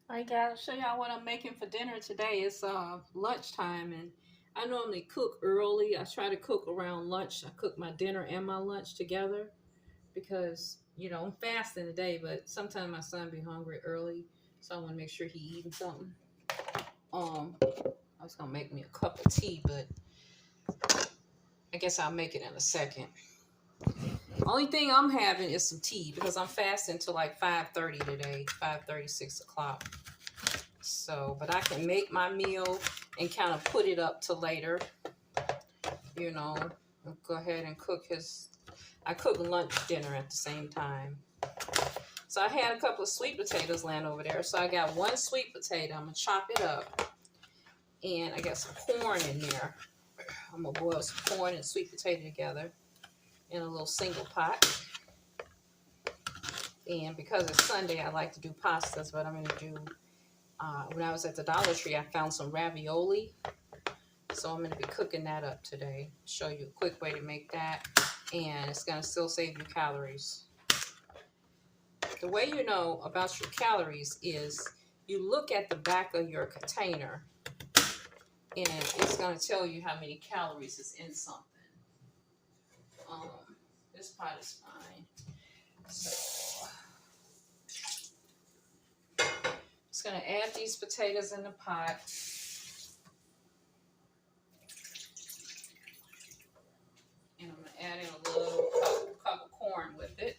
Alright guys, I'll show y'all what I'm making for dinner today. It's lunchtime, and I normally cook early. I try to cook around lunch. I cook my dinner and my lunch together because I'm fasting today, but sometimes my son be hungry early, so I want to make sure he eating something. I was gonna make me a cup of tea, but I guess I'll make it in a second. Only thing I'm having is some tea because I'm fasting till like 5:30 today, 5:30, 6 o'clock. So, but I can make my meal and kind of put it up to later. I'll go ahead and I cook lunch, dinner at the same time. So I had a couple of sweet potatoes laying over there. So I got one sweet potato. I'm going to chop it up. And I got some corn in there. I'm going to boil some corn and sweet potato together in a little single pot. And because it's Sunday, I like to do pastas, but I'm going to do, when I was at the Dollar Tree, I found some ravioli. So I'm going to be cooking that up today. Show you a quick way to make that. And it's going to still save you calories. The way you know about your calories is you look at the back of your container and it's going to tell you how many calories is in something. This pot is fine. So just going to add these potatoes in the pot. And I'm going to add in a little cup of corn with it.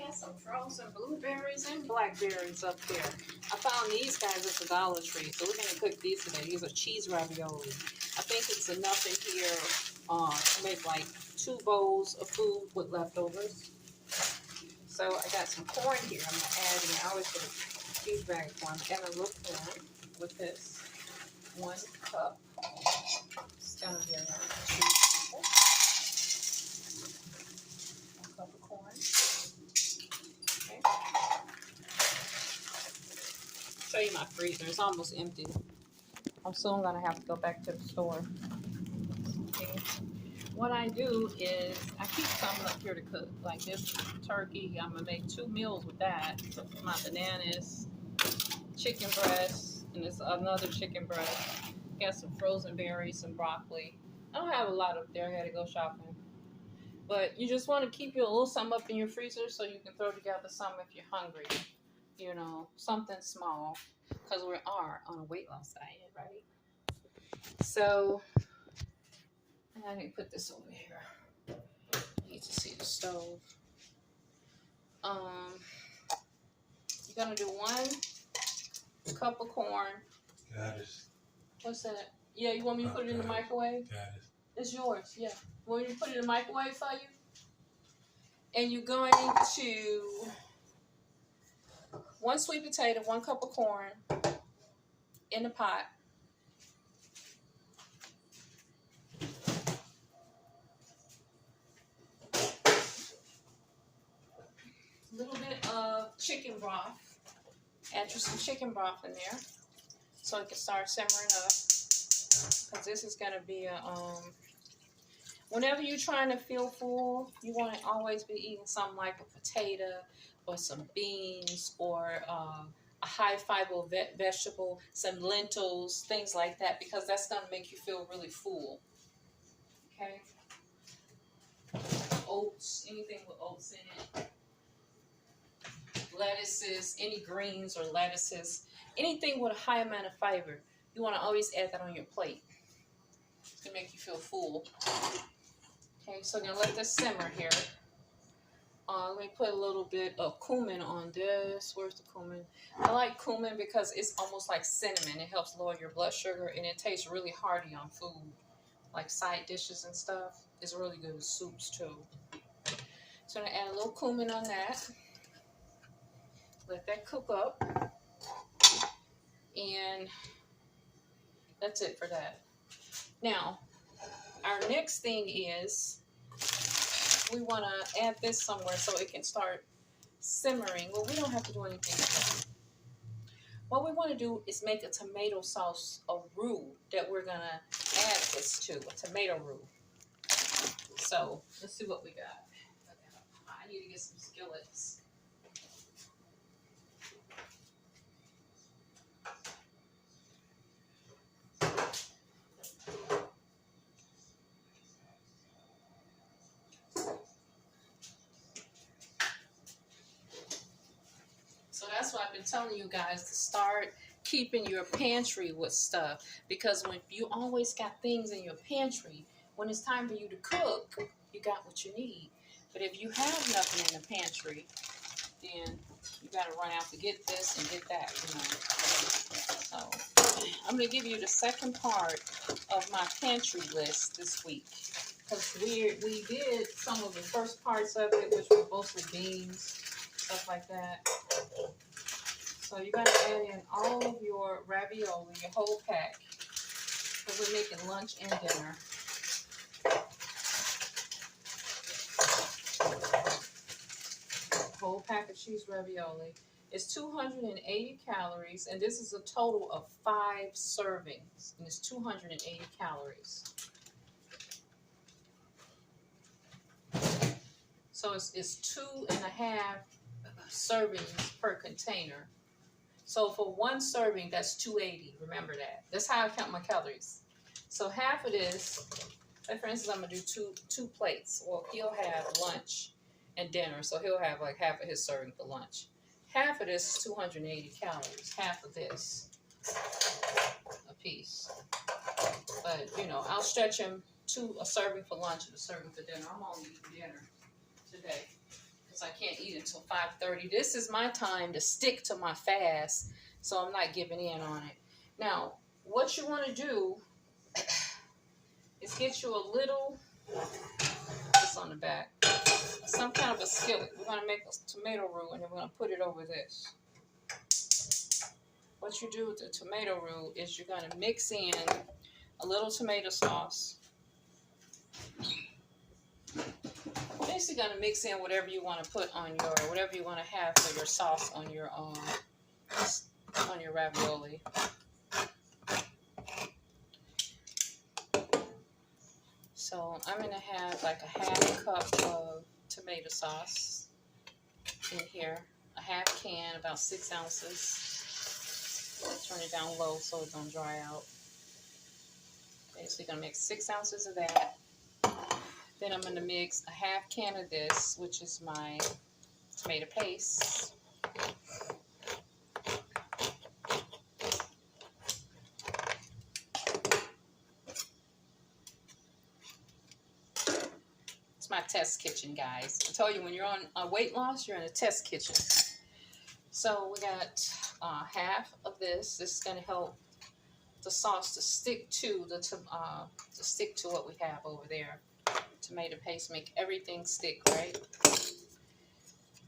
Some frozen blueberries and blackberries up there. I found these guys at the Dollar Tree, so we're going to cook these today. These are cheese ravioli. I think it's enough in here to make like 2 bowls of food with leftovers. So I got some corn here. I'm going to add, and I always get a huge bag of corn. I'm adding a little corn with this 1 cup. It's going to be around 2 people. 1 cup of corn. Show you my freezer. It's almost empty. I'm soon gonna have to go back to the store. Okay. What I do is I keep something up here to cook. Like this turkey, I'm gonna make 2 meals with that. My bananas, chicken breast, and this another chicken breast. Got some frozen berries, some broccoli. I don't have a lot up there. I had to go shopping. But you just want to keep your little something up in your freezer so you can throw together something if you're hungry. Something small, because we are on a weight loss diet, right? So, I need to put this over here. I need to see the stove. You're gonna do 1 cup of corn. Got it. What's that? Yeah, you want me to put it in the microwave? Got it. It's yours. Yeah. You want me to put it in the microwave for you? And you're going to 1 sweet potato, 1 cup of corn in the pot. A little bit of chicken broth. Add some chicken broth in there so it can start simmering up. Because this is going to be whenever you're trying to feel full, you want to always be eating something like a potato or some beans or a high fiber vegetable, some lentils, things like that, because that's going to make you feel really full. Okay? Oats, anything with oats in it. Lettuces, any greens or lettuces, anything with a high amount of fiber. You want to always add that on your plate to make you feel full. Okay, so I'm going to let this simmer here. Let me put a little bit of cumin on this. Where's the cumin? I like cumin because it's almost like cinnamon. It helps lower your blood sugar, and it tastes really hearty on food, like side dishes and stuff. It's really good with soups too. So I'm going to add a little cumin on that. Let that cook up. And that's it for that. Now, our next thing is we want to add this somewhere so it can start simmering. Well, we don't have to do anything. What we want to do is make a tomato sauce, a roux that we're going to add this to, a tomato roux. So let's see what we got. I need to get some skillets. So that's why I've been telling you guys to start keeping your pantry with stuff, because when you always got things in your pantry, when it's time for you to cook, you got what you need. But if you have nothing in the pantry, then you got to run out to get this and get that, you know. So I'm going to give you the second part of my pantry list this week, because we did some of the first parts of it, which were mostly beans, stuff like that. So you got to add in all of your ravioli, your whole pack, because we're making lunch and dinner. Whole pack of cheese ravioli. It's 280 calories, and this is a total of 5 servings, and it's 280 calories. So it's 2.5 servings per container. So for one serving, that's 280. Remember that. That's how I count my calories. So half of this, like for instance, I'm gonna do two plates. Well, he'll have lunch and dinner, so he'll have like half of his serving for lunch. Half of this is 280 calories. Half of this a piece. But you know, I'll stretch him to a serving for lunch and a serving for dinner. I'm only eating dinner today, I can't eat until 5:30. This is my time to stick to my fast, so I'm not giving in on it. Now, what you want to do is get you a little, this on the back, some kind of a skillet. We're going to make a tomato roux, and then we're going to put it over this. What you do with the tomato roux is you're going to mix in a little tomato sauce. Basically going to mix in whatever you want to put on your, whatever you want to have for your sauce on your ravioli. So I'm going to have like a half cup of tomato sauce in here, a half can, about 6 ounces. Turn it down low so it don't dry out. Basically going to mix 6 ounces of that. Then I'm going to mix a half can of this, which is my tomato paste. It's my test kitchen, guys. I told you, when you're on weight loss, you're in a test kitchen. So we got half of this. This is going to help the sauce to stick to what we have over there. Tomato paste, make everything stick, right?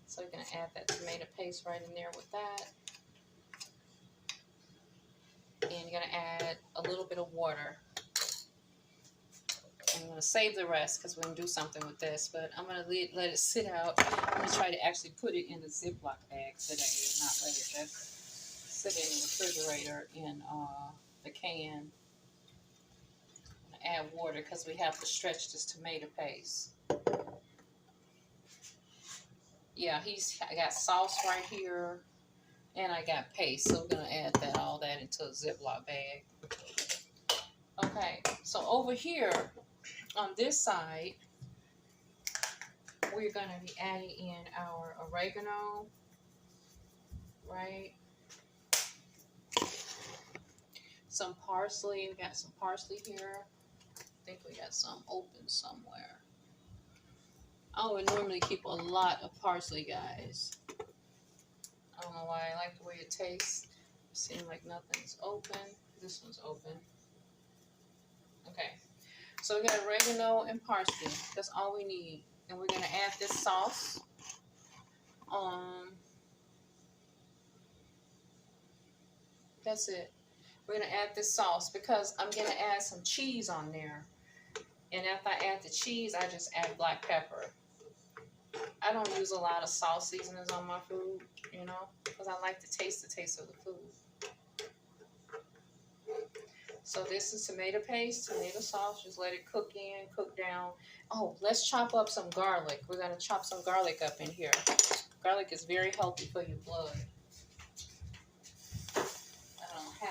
So you're going to add that tomato paste right in there with that. And you're going to add a little bit of water. I'm going to save the rest because we're going to do something with this, but I'm going to let it sit out. I'm going to try to actually put it in a Ziploc bag today and not let it just sit in the refrigerator in the can. Add water because we have to stretch this tomato paste. Yeah, I got sauce right here, and I got paste, so we're gonna add all that into a Ziploc bag. Okay, so over here on this side, we're gonna be adding in our oregano, right? Some parsley. We got some parsley here. I think we got some open somewhere. I would normally keep a lot of parsley, guys. I don't know why. I like the way it tastes. It seems like nothing's open. This one's open. Okay. So we got oregano and parsley. That's all we need. And we're going to add this sauce. That's it. We're going to add this sauce because I'm going to add some cheese on there. And after I add the cheese, I just add black pepper. I don't use a lot of sauce seasonings on my food, you know, because I like to taste the taste of the food. So this is tomato paste, tomato sauce. Just let it cook in, cook down. Oh, let's chop up some garlic. We're going to chop some garlic up in here. Garlic is very healthy for your blood. I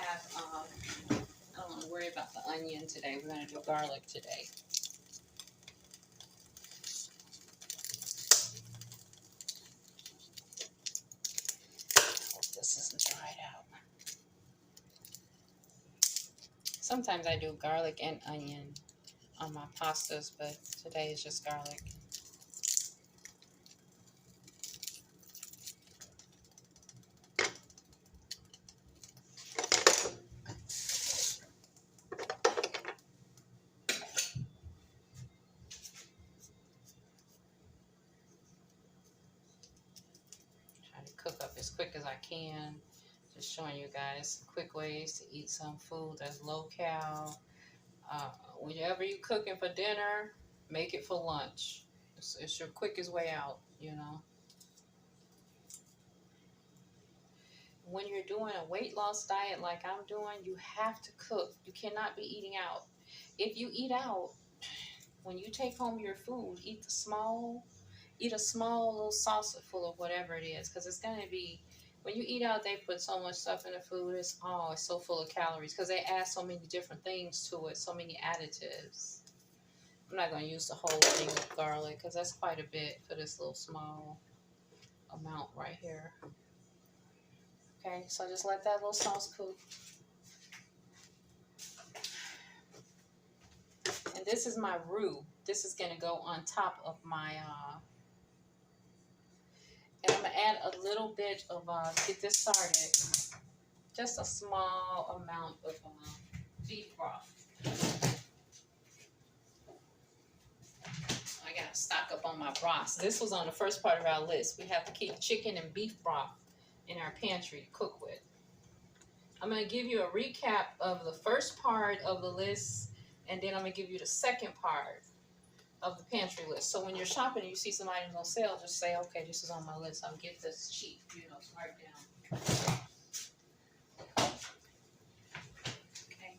don't want to worry about the onion today. We're going to do garlic today. Hope this isn't dried out. Sometimes I do garlic and onion on my pastas, but today is just garlic. Cook up as quick as I can. Just showing you guys quick ways to eat some food that's low cal. Whenever you're cooking for dinner, make it for lunch. It's your quickest way out, you know. When you're doing a weight loss diet like I'm doing, you have to cook. You cannot be eating out. If you eat out, when you take home your food, eat a small little saucer full of whatever it is, because it's going to be, when you eat out, they put so much stuff in the food. It's so full of calories because they add so many different things to it, so many additives. I'm not going to use the whole thing of garlic because that's quite a bit for this little small amount right here. Okay, so just let that little sauce cook. And this is my roux. This is going to go on top of my and I'm going to add a little bit of, to get this started, just a small amount of beef broth. I got to stock up on my broths. This was on the first part of our list. We have to keep chicken and beef broth in our pantry to cook with. I'm going to give you a recap of the first part of the list, and then I'm going to give you the second part of the pantry list. So when you're shopping and you see some items on sale, just say, okay, this is on my list. I'll get this cheap, you know, to mark down. Okay.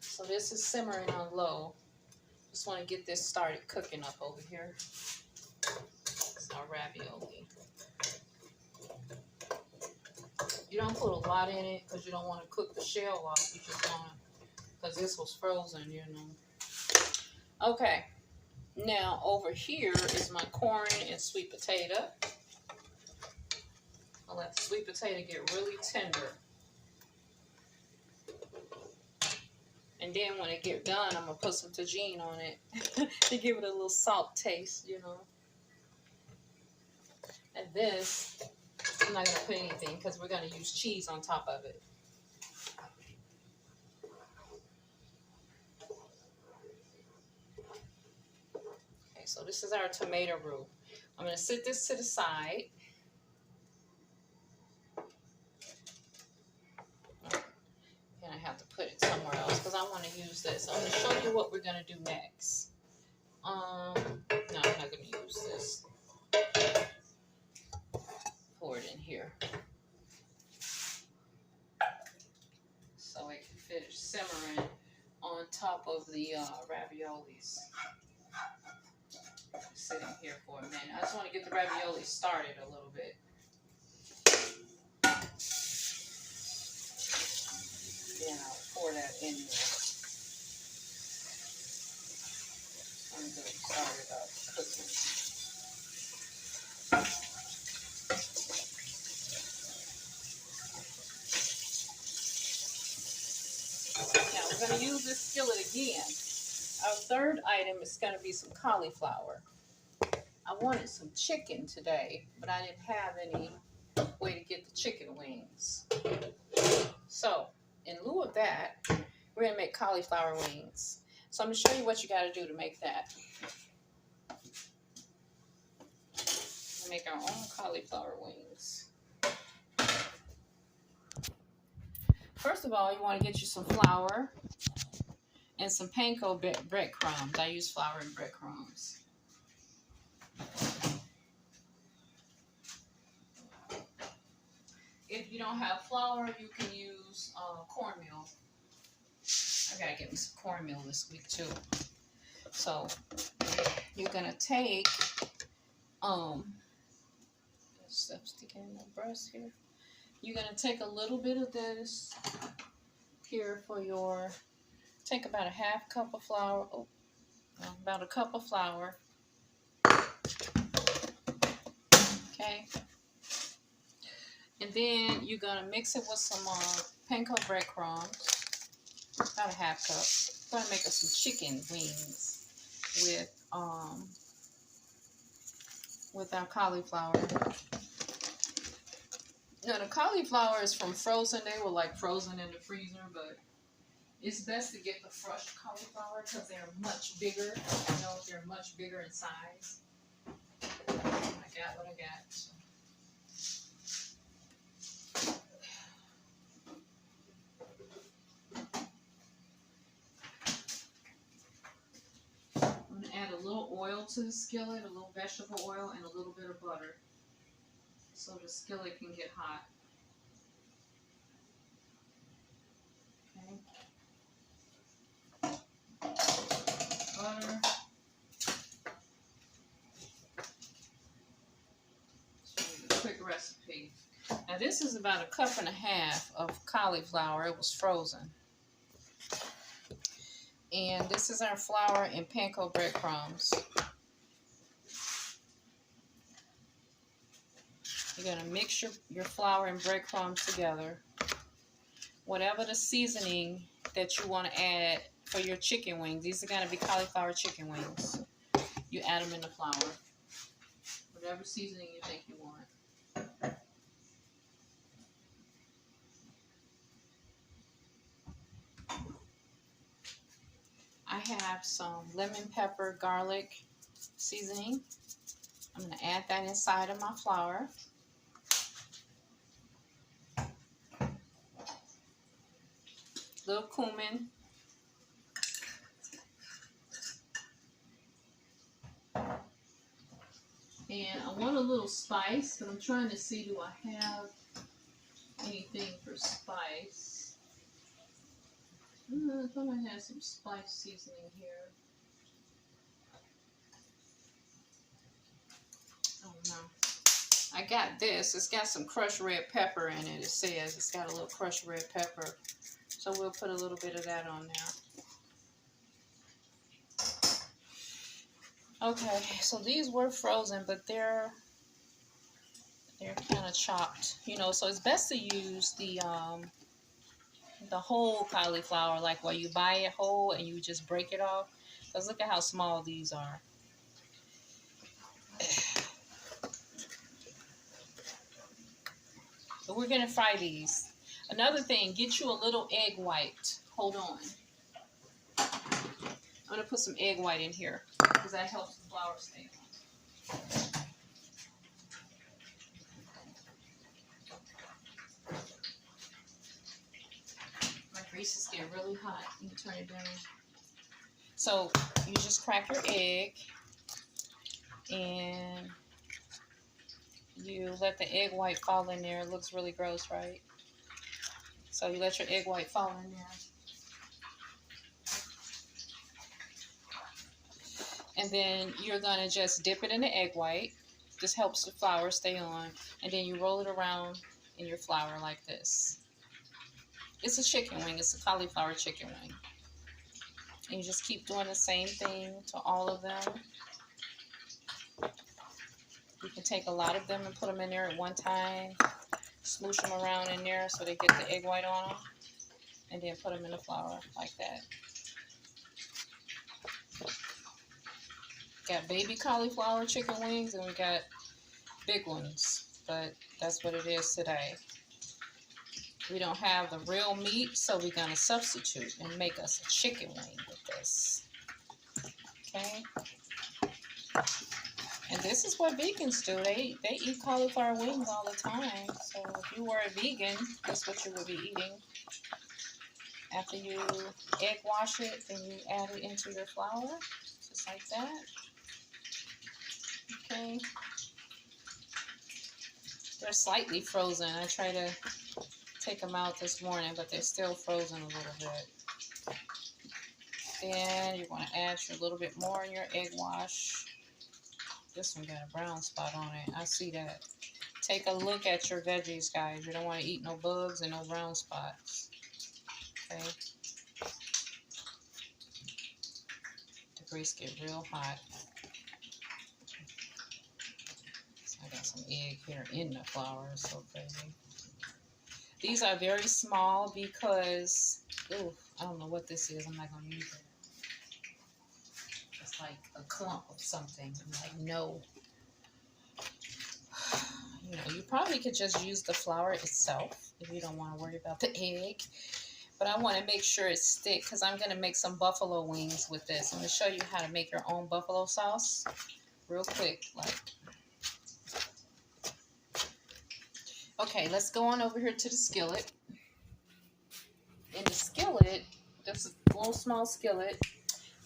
So this is simmering on low. Just want to get this started cooking up over here. It's our ravioli. You don't put a lot in it because you don't want to cook the shell off. You just want to, because this was frozen, you know. Okay. Now, over here is my corn and sweet potato. I'll let the sweet potato get really tender. And then when it get done, I'm going to put some tagine on it to give it a little salt taste, you know. And this, I'm not going to put anything because we're going to use cheese on top of it. So this is our tomato roux. I'm going to set this to the side. And I have to put it somewhere else because I want to use this. I'm going to show you what we're going to do next. No, I'm not going to use this. Pour it in here. So it can finish simmering on top of the raviolis. Sitting here for a minute. I just want to get the ravioli started a little bit. Then I'll pour that in there. I'm going to start it up cooking. Now we're going to use this skillet again. Our third item is going to be some cauliflower. I wanted some chicken today, but I didn't have any way to get the chicken wings. So, in lieu of that, we're going to make cauliflower wings. So, I'm going to show you what you got to do to make that. We'll make our own cauliflower wings. First of all, you want to get you some flour and some panko breadcrumbs. I use flour and breadcrumbs. you don't have flour, you can use cornmeal. I gotta get me some cornmeal this week too. So you're gonna take stuff sticking in my breast here. You're gonna take a little bit of this here for your. Take about a half cup of flour. Oh, about a cup of flour. Okay. And then you're gonna mix it with some panko breadcrumbs. About a half cup. I'm gonna make us some chicken wings with our cauliflower. Now the cauliflower is from frozen. They were like frozen in the freezer, but it's best to get the fresh cauliflower because they're much bigger. You know, they're much bigger in size. I got what I got. I'm gonna add a little oil to the skillet, a little vegetable oil, and a little bit of butter, so the skillet can get hot. Okay. Butter. Quick recipe. Now this is about a cup and a half of cauliflower. It was frozen. And this is our flour and panko breadcrumbs. You're going to mix your flour and breadcrumbs together. Whatever the seasoning that you want to add for your chicken wings. These are going to be cauliflower chicken wings. You add them in the flour. Whatever seasoning you think you want. I have some lemon pepper garlic seasoning. I'm going to add that inside of my flour. Little cumin. And I want a little spice, but I'm trying to see, do I have anything for spice? I thought I had some spice seasoning here. Oh no. I got this. It's got some crushed red pepper in it. It says it's got a little crushed red pepper. So we'll put a little bit of that on there. Okay, so these were frozen, but they're kind of chopped, you know, so it's best to use the whole cauliflower, like where you buy it whole and you just break it off. Because look at how small these are. So we're going to fry these. Another thing, get you a little egg white. Hold on. I'm going to put some egg white in here because that helps the flour stay on. My grease is getting really hot. You can turn it down. So you just crack your egg and you let the egg white fall in there. It looks really gross, right? So you let your egg white fall in there. And then you're going to just dip it in the egg white. This helps the flour stay on. And then you roll it around in your flour like this. It's a chicken wing. It's a cauliflower chicken wing. And you just keep doing the same thing to all of them. You can take a lot of them and put them in there at one time. Smoosh them around in there so they get the egg white on them. And then put them in the flour like that. Got baby cauliflower chicken wings and we got big ones. But that's what it is today. We don't have the real meat, so we're going to substitute and make us a chicken wing with this. Okay? And this is what vegans do. They eat cauliflower wings all the time. So if you were a vegan, that's what you would be eating. After you egg wash it, then you add it into your flour, just like that. Okay. They're slightly frozen. I try to take them out this morning, but they're still frozen a little bit. Then you want to add a little bit more in your egg wash. This one got a brown spot on it. I see that. Take a look at your veggies, guys. You don't want to eat no bugs and no brown spots. Okay. The grease get real hot. So I got some egg here in the flour. It's so crazy. These are very small because, ooh, I don't know what this is. I'm not going to use it. It's like a clump of something. I'm like, no. You know, you probably could just use the flour itself if you don't want to worry about the egg. But I want to make sure it sticks because I'm going to make some buffalo wings with this. I'm going to show you how to make your own buffalo sauce real quick. Okay, let's go on over here to the skillet. In the skillet, just a little small skillet,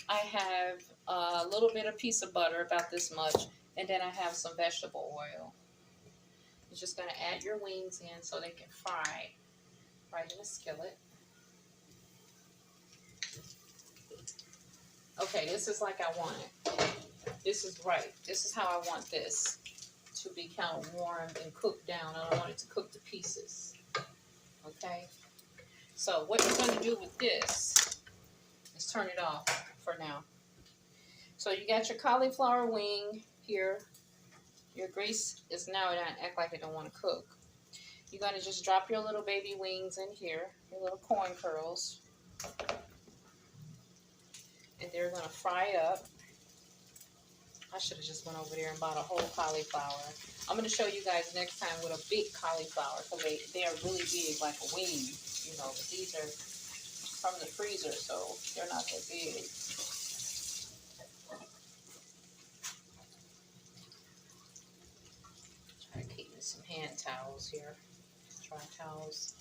I have a little bit of piece of butter, about this much, and then I have some vegetable oil. You're just going to add your wings in so they can fry right in the skillet. Okay, this is like I want it. This is right. This is how I want this to be kind of warmed and cooked down. I don't want it to cook to pieces. Okay? So what you're going to do with this is turn it off for now. So you got your cauliflower wing here. Your grease is now not act like it don't want to cook. You're going to just drop your little baby wings in here, your little corn curls. And they're going to fry up. I should have just went over there and bought a whole cauliflower. I'm going to show you guys next time with a big cauliflower because they are really big, like a wing, you know. But these are from the freezer, so they're not that big. Try to keep me some hand towels here. Dry towels.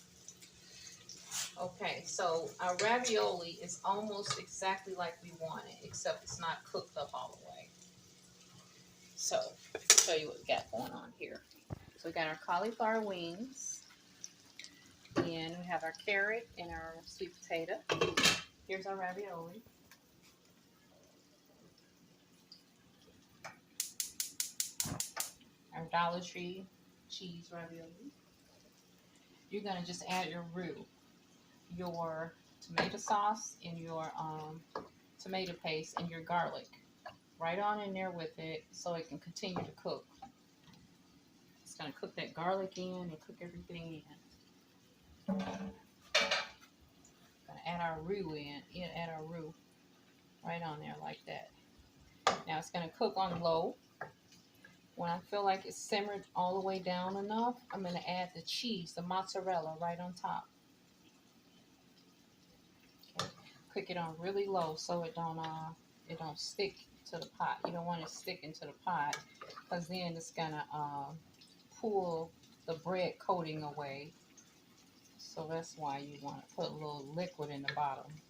Okay, so our ravioli is almost exactly like we want it, except it's not cooked up all the way. So, I'll show you what we got going on here. So we got our cauliflower wings, and we have our carrot and our sweet potato. Here's our ravioli. Our Dollar Tree cheese ravioli. You're gonna just add your roux, your tomato sauce, and your tomato paste, and your garlic right on in there with it so it can continue to cook. It's going to cook that garlic in and cook everything in. Going to add our roux in. Add our roux right on there like that. Now it's going to cook on low. When I feel like it's simmered all the way down enough, I'm going to add the cheese, the mozzarella right on top. Okay. Cook it on really low so it don't stick to the pot. You don't want it sticking to the pot because then it's gonna pull the bread coating away. So that's why you want to put a little liquid in the bottom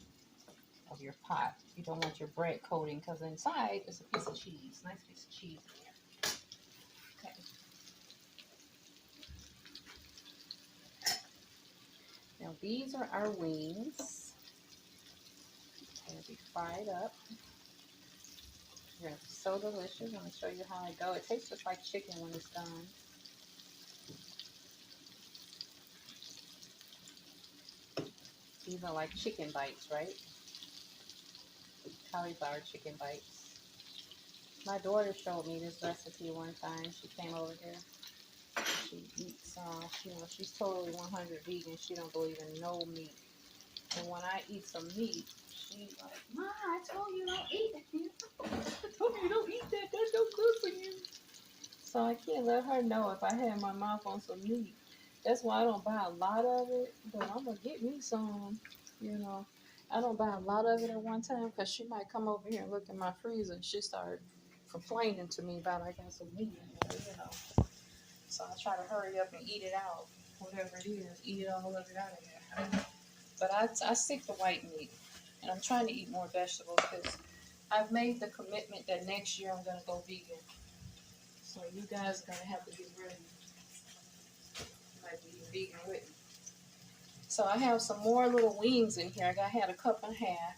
of your pot. You don't want your bread coating because inside is a piece of cheese, nice piece of cheese in there. Okay. Now these are our wings. They'll be fried up. It's so delicious. I'm going to show you how they go. It tastes just like chicken when it's done. These are like chicken bites, right? Cauliflower chicken bites. My daughter showed me this recipe one time. She came over here. She eats, she's totally 100 vegan. She don't believe in no meat. And when I eat some meat, she's like, Ma, I told you don't eat it. I told you don't eat that. That's no good for you. So I can't let her know if I have my mouth on some meat. That's why I don't buy a lot of it. But I'm going to get me some, you know. I don't buy a lot of it at one time because she might come over here and look in my freezer and she start complaining to me about I got some meat in there, you know. So I try to hurry up and eat it out. Whatever it is, eat all of it out of there. But I stick to white meat. And I'm trying to eat more vegetables because I've made the commitment that next year I'm going to go vegan. So you guys are going to have to get ready. vegan with me. So I have some more little wings in here. I had a cup and a half.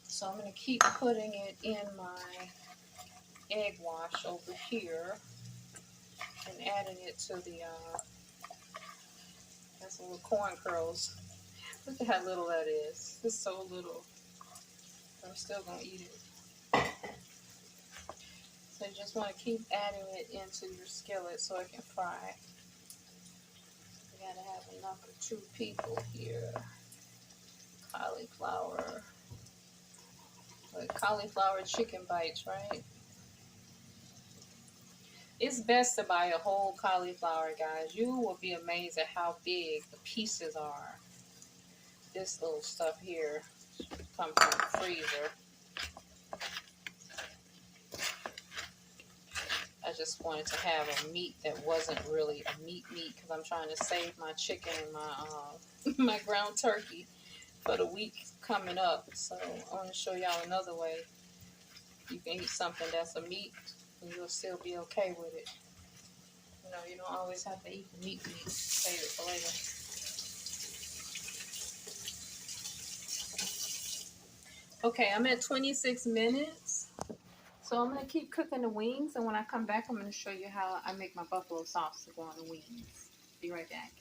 So I'm going to keep putting it in my egg wash over here and adding it to the, that's some little corn curls. Look at how little that is. It's so little. I'm still going to eat it. So you just want to keep adding it into your skillet so it can fry. You got to have enough for 2 people here. Cauliflower. Like cauliflower chicken bites, right? It's best to buy a whole cauliflower, guys. You will be amazed at how big the pieces are. This little stuff here comes from the freezer. I just wanted to have a meat that wasn't really a meat because I'm trying to save my chicken and my my ground turkey for the week coming up. So I want to show y'all another way you can eat something that's a meat and you'll still be okay with it. You know, you don't always have to eat the meat. Save it for later. Okay, I'm at 26 minutes. So I'm going to keep cooking the wings. And when I come back, I'm going to show you how I make my buffalo sauce to go on the wings. Be right back.